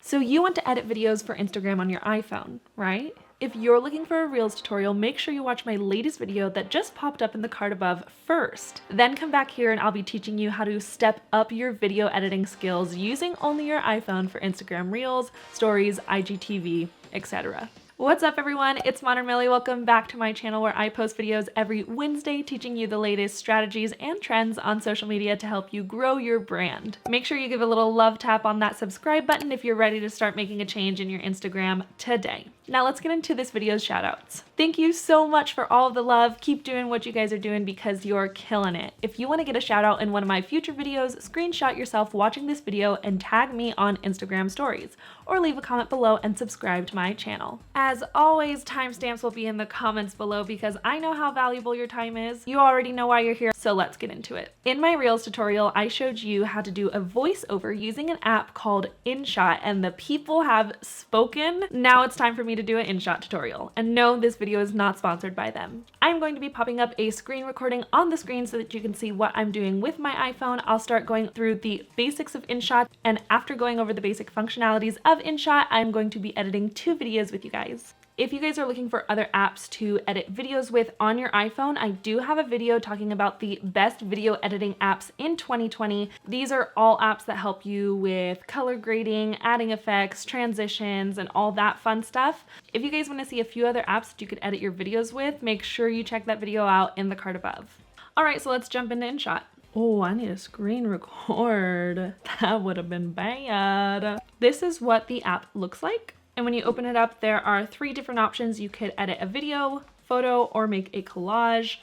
So you want to edit videos for Instagram on your iPhone, right? If you're looking for a Reels tutorial, make sure you watch my latest video that just popped up in the card above first. Then come back here and I'll be teaching you how to step up your video editing skills using only your iPhone for Instagram Reels, Stories, IGTV, etc. What's up everyone, it's Modern Millie. Welcome back to my channel where I post videos every Wednesday teaching you the latest strategies and trends on social media to help you grow your brand. Make sure you give a little love tap on that subscribe button if you're ready to start making a change in your Instagram today. Now let's get into this video's shoutouts. Thank you so much for all of the love. Keep doing what you guys are doing because you're killing it. If you want to get a shout out in one of my future videos, screenshot yourself watching this video and tag me on Instagram stories, or leave a comment below and subscribe to my channel. As always, timestamps will be in the comments below because I know how valuable your time is. You already know why you're here, so let's get into it. In my Reels tutorial, I showed you how to do a voiceover using an app called InShot, and the people have spoken. Now it's time for me to do an InShot tutorial. And no, this video is not sponsored by them. I'm going to be popping up a screen recording on the screen so that you can see what I'm doing with my iPhone. I'll start going through the basics of InShot, and after going over the basic functionalities of InShot, I'm going to be editing 2 videos with you guys. If you guys are looking for other apps to edit videos with on your iPhone, I do have a video talking about the best video editing apps in 2020. These are all apps that help you with color grading, adding effects, transitions, and all that fun stuff. If you guys want to see a few other apps that you could edit your videos with, make sure you check that video out in the card above. All right, so let's jump into InShot. Oh, I need a screen record. That would have been bad. This is what the app looks like. And when you open it up, there are 3 different options. You could edit a video, photo, or make a collage.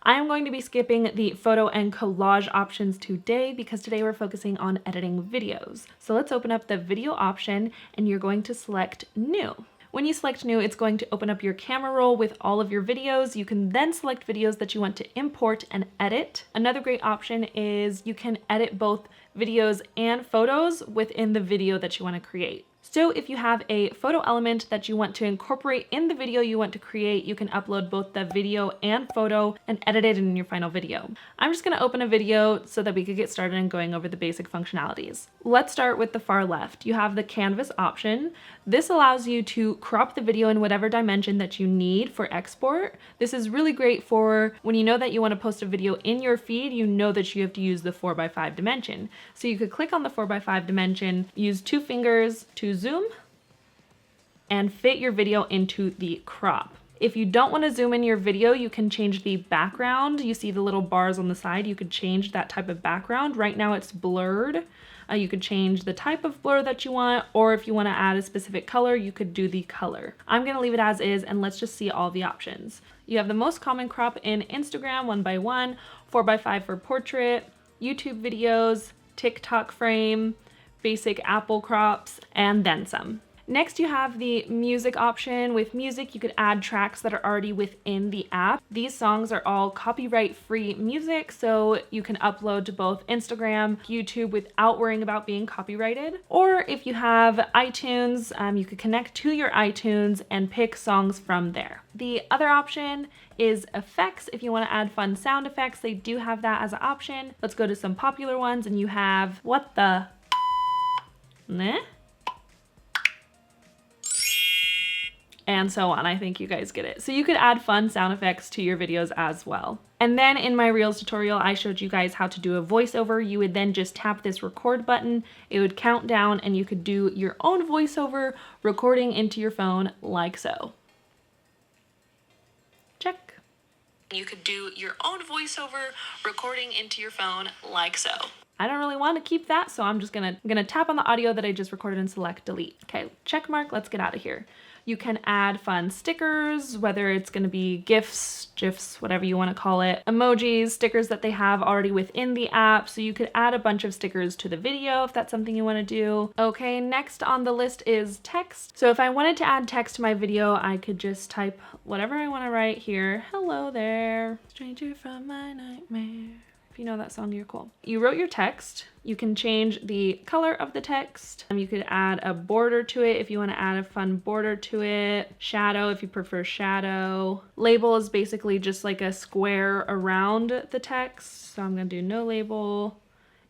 I am going to be skipping the photo and collage options today because today we're focusing on editing videos. So let's open up the video option and you're going to select new. When you select new, it's going to open up your camera roll with all of your videos. You can then select videos that you want to import and edit. Another great option is you can edit both videos and photos within the video that you want to create. So if you have a photo element that you want to incorporate in the video you want to create, you can upload both the video and photo and edit it in your final video. I'm just going to open a video so that we could get started in going over the basic functionalities. Let's start with the far left. You have the canvas option. This allows you to crop the video in whatever dimension that you need for export. This is really great for when you know that you want to post a video in your feed, you know that you have to use the 4:5 dimension. So you could click on the 4:5 dimension, use 2 fingers to zoom, and fit your video into the crop. If you don't want to zoom in your video, you can change the background. You see the little bars on the side. You could change that type of background. Right now it's blurred. You could change the type of blur that you want, or if you want to add a specific color, you could do the color. I'm going to leave it as is, and let's just see all the options. You have the most common crop in Instagram, 1:1, 4:5 for portrait, YouTube videos, TikTok frame, basic Apple crops, and then some. Next, you have the music option. With music, you could add tracks that are already within the app. These songs are all copyright-free music, so you can upload to both Instagram, YouTube without worrying about being copyrighted. Or if you have iTunes, you could connect to your iTunes and pick songs from there. The other option is effects. If you want to add fun sound effects, they do have that as an option. Let's go to some popular ones, and you have what the meh? And so on. I think you guys get it. So you could add fun sound effects to your videos as well. And then in my Reels tutorial, I showed you guys how to do a voiceover. You would then just tap this record button, it would count down, and you could do your own voiceover recording into your phone like so. Check. You could do your own voiceover recording into your phone like so. I don't really want to keep that, so I'm just gonna tap on the audio that I just recorded and select delete. Okay, check mark, let's get out of here. You can add fun stickers, whether it's gonna be GIFs, whatever you wanna call it, emojis, stickers that they have already within the app. So you could add a bunch of stickers to the video if that's something you wanna do. Okay, next on the list is text. So if I wanted to add text to my video, I could just type whatever I wanna write here. Hello there, stranger from my nightmare. If you know that song, you're cool. You wrote your text. You can change the color of the text. You could add a border to it if you want to add a fun border to it. Shadow if you prefer shadow. Label is basically just like a square around the text. So I'm gonna do no label.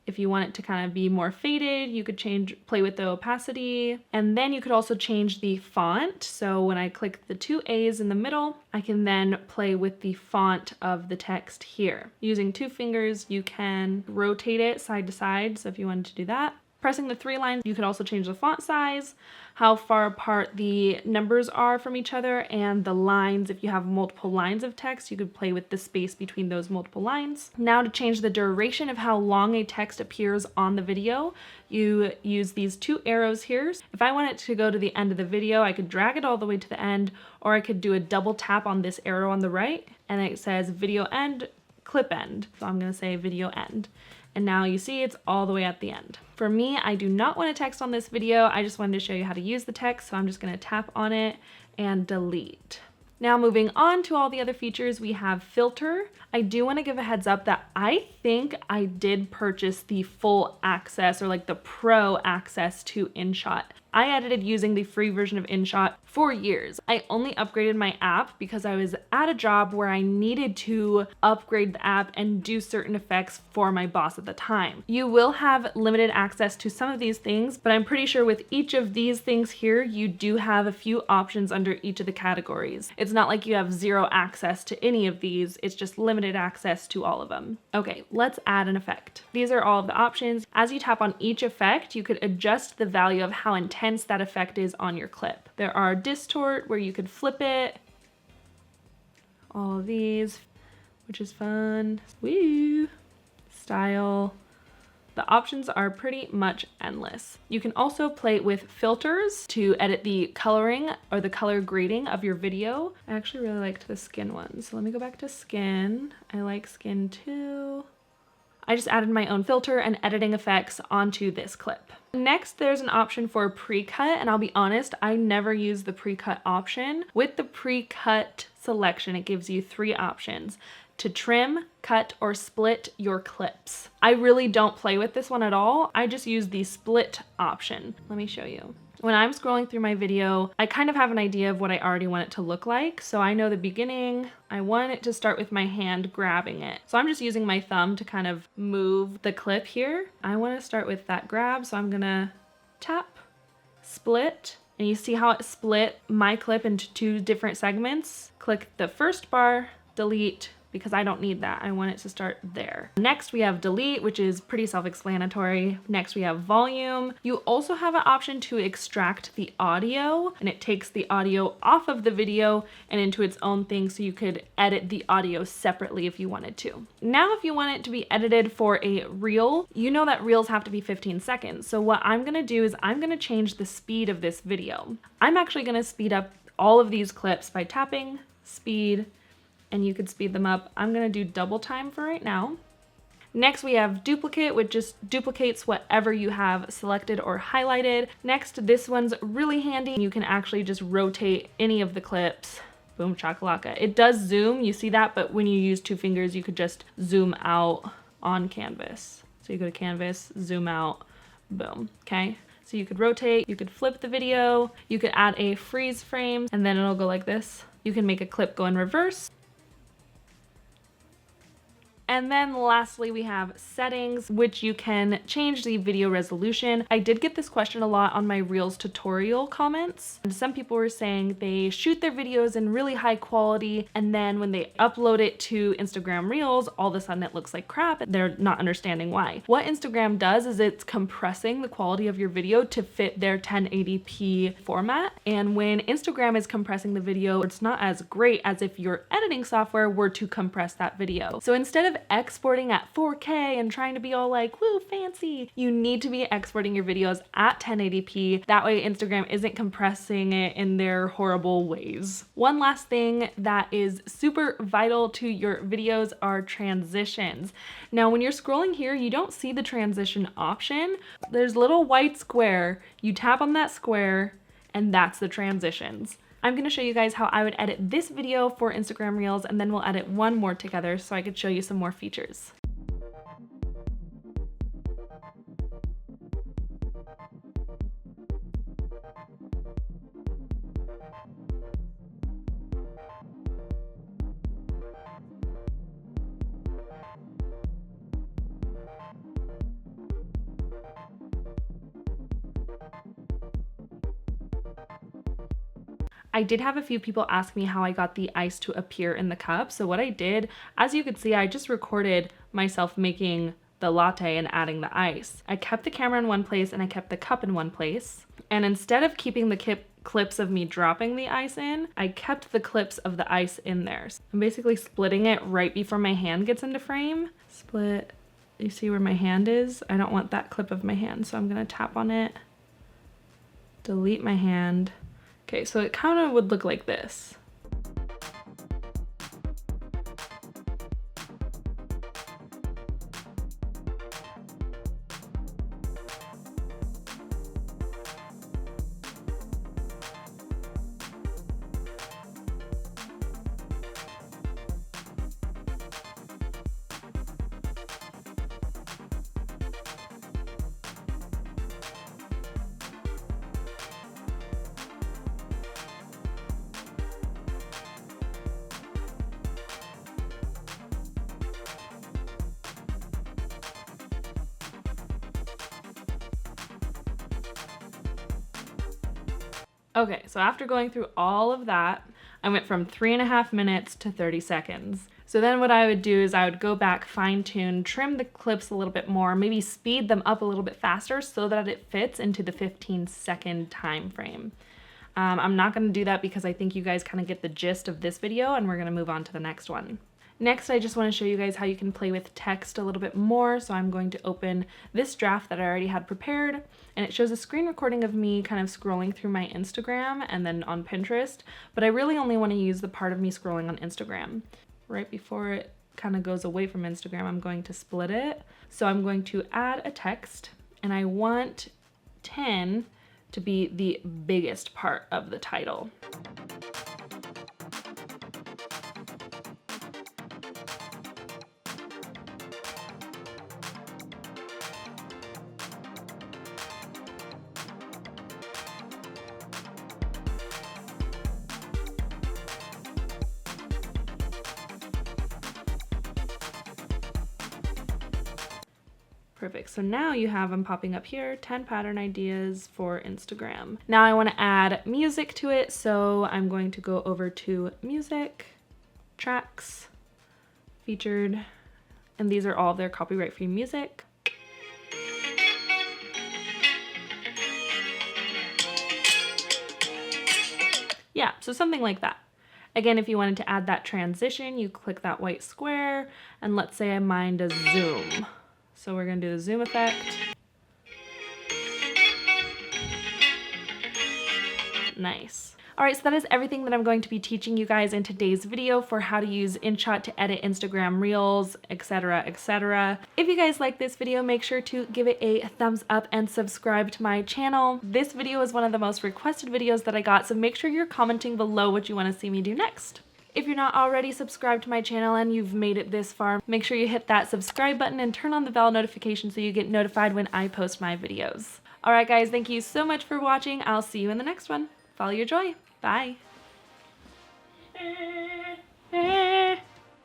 If you want it to kind of be more faded, you could play with the opacity. And then you could also change the font. So when I click the two A's in the middle, I can then play with the font of the text here. Using 2 fingers, you can rotate it side to side. So if you wanted to do that, pressing the 3 lines, you can also change the font size, how far apart the numbers are from each other, and the lines. If you have multiple lines of text, you could play with the space between those multiple lines. Now to change the duration of how long a text appears on the video, you use these 2 arrows here. If I want it to go to the end of the video, I could drag it all the way to the end, or I could do a double tap on this arrow on the right, and it says video end, clip end. So I'm gonna say video end. And now you see it's all the way at the end. For me, I do not want a text on this video. I just wanted to show you how to use the text. So I'm just gonna tap on it and delete. Now moving on to all the other features, we have filter. I do want to give a heads up that I think I did purchase the full access, or like the pro access to InShot. I edited using the free version of InShot for years. I only upgraded my app because I was at a job where I needed to upgrade the app and do certain effects for my boss at the time. You will have limited access to some of these things, but I'm pretty sure with each of these things here, you do have a few options under each of the categories. It's not like you have zero access to any of these, it's just limited access to all of them. Okay, let's add an effect. These are all of the options. As you tap on each effect, you could adjust the value of how intense that effect is on your clip. There are distort, where you could flip it, all of these, which is fun. Woo! Style. The options are pretty much endless. You can also play with filters to edit the coloring or the color grading of your video. I actually really liked the skin one, so let me go back to skin. I like skin too. I just added my own filter and editing effects onto this clip. Next, there's an option for pre-cut, and I'll be honest, I never use the pre-cut option. With the pre-cut selection, it gives you 3 options: to trim, cut, or split your clips. I really don't play with this one at all. I just use the split option. Let me show you. When I'm scrolling through my video, I kind of have an idea of what I already want it to look like. So I know the beginning, I want it to start with my hand grabbing it. So I'm just using my thumb to kind of move the clip here. I want to start with that grab, so I'm gonna tap, split, and you see how it split my clip into 2 different segments. Click the first bar, delete, because I don't need that. I want it to start there. Next we have delete, which is pretty self-explanatory. Next we have volume. You also have an option to extract the audio, and it takes the audio off of the video and into its own thing, so you could edit the audio separately if you wanted to. Now if you want it to be edited for a reel, you know that reels have to be 15 seconds. So what I'm gonna do is I'm gonna change the speed of this video. I'm actually gonna speed up all of these clips by tapping, speed, and you could speed them up. I'm gonna do double time for right now. Next we have duplicate, which just duplicates whatever you have selected or highlighted. Next, this one's really handy. You can actually just rotate any of the clips. Boom chakalaka. It does zoom, you see that, but when you use 2 fingers, you could just zoom out on canvas. So you go to canvas, zoom out, boom, okay? So you could rotate, you could flip the video, you could add a freeze frame, and then it'll go like this. You can make a clip go in reverse. And then lastly, we have settings, which you can change the video resolution. I did get this question a lot on my Reels tutorial comments. And some people were saying they shoot their videos in really high quality, and then when they upload it to Instagram Reels, all of a sudden it looks like crap. They're not understanding why. What Instagram does is it's compressing the quality of your video to fit their 1080p format. And when Instagram is compressing the video, it's not as great as if your editing software were to compress that video. So instead of exporting at 4K and trying to be all like, woo, fancy, you need to be exporting your videos at 1080p. That way Instagram isn't compressing it in their horrible ways. One last thing that is super vital to your videos are transitions. Now, when you're scrolling here, you don't see the transition option. There's a little white square. You tap on that square, and that's the transitions. I'm gonna show you guys how I would edit this video for Instagram Reels, and then we'll edit one more together so I could show you some more features. I did have a few people ask me how I got the ice to appear in the cup. So what I did, as you could see, I just recorded myself making the latte and adding the ice. I kept the camera in one place and I kept the cup in one place. And instead of keeping the clips of me dropping the ice in, I kept the clips of the ice in there. So I'm basically splitting it right before my hand gets into frame. Split, you see where my hand is? I don't want that clip of my hand, so I'm gonna tap on it, delete my hand. Okay, so it kind of would look like this. Okay, so after going through all of that, I went from 3.5 minutes to 30 seconds. So then what I would do is I would go back, fine tune, trim the clips a little bit more, maybe speed them up a little bit faster so that it fits into the 15-second time frame. I'm not gonna do that because I think you guys kind of get the gist of this video, and we're gonna move on to the next one. Next, I just want to show you guys how you can play with text a little bit more. So I'm going to open this draft that I already had prepared, and it shows a screen recording of me kind of scrolling through my Instagram and then on Pinterest, but I really only want to use the part of me scrolling on Instagram. Right before it kind of goes away from Instagram, I'm going to split it. So I'm going to add a text, and I want 10 to be the biggest part of the title. Perfect. So now you have them popping up here, 10 pattern ideas for Instagram. Now I want to add music to it, so I'm going to go over to music, tracks, featured, and these are all of their copyright-free music. Yeah, so something like that. Again, if you wanted to add that transition, you click that white square, and let's say mine does zoom. So we're gonna do the zoom effect. Nice. All right, so that is everything that I'm going to be teaching you guys in today's video for how to use InShot to edit Instagram Reels, etc., etc. If you guys like this video, make sure to give it a thumbs up and subscribe to my channel. This video is one of the most requested videos that I got, so make sure you're commenting below what you want to see me do next. If you're not already subscribed to my channel and you've made it this far, make sure you hit that subscribe button and turn on the bell notification so you get notified when I post my videos. All right, guys, thank you so much for watching. I'll see you in the next one. Follow your joy. Bye.